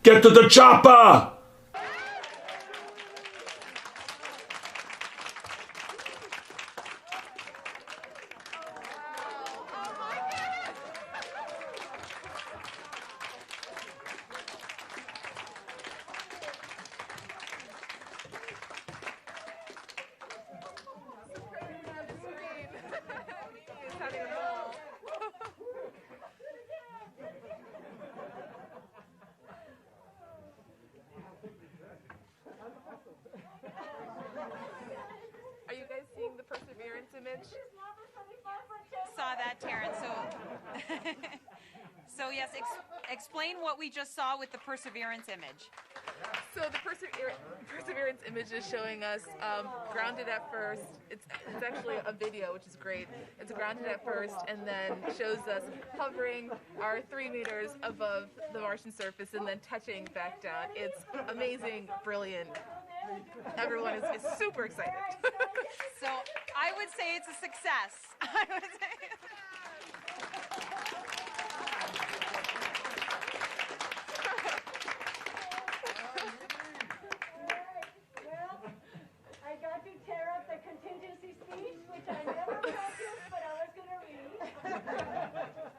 Get to the chopper! Are you guys seeing the Perseverance image? Saw that, Terrence. So yes, explain what we just saw with the Perseverance image. So the Perseverance image is showing us grounded at first. It's actually a video, which is great. It's grounded at first, and then shows us hovering our 3 meters above the Martian surface, and then touching back down. It's amazing, brilliant. Everyone is super excited. So I would say it's a success. I would say.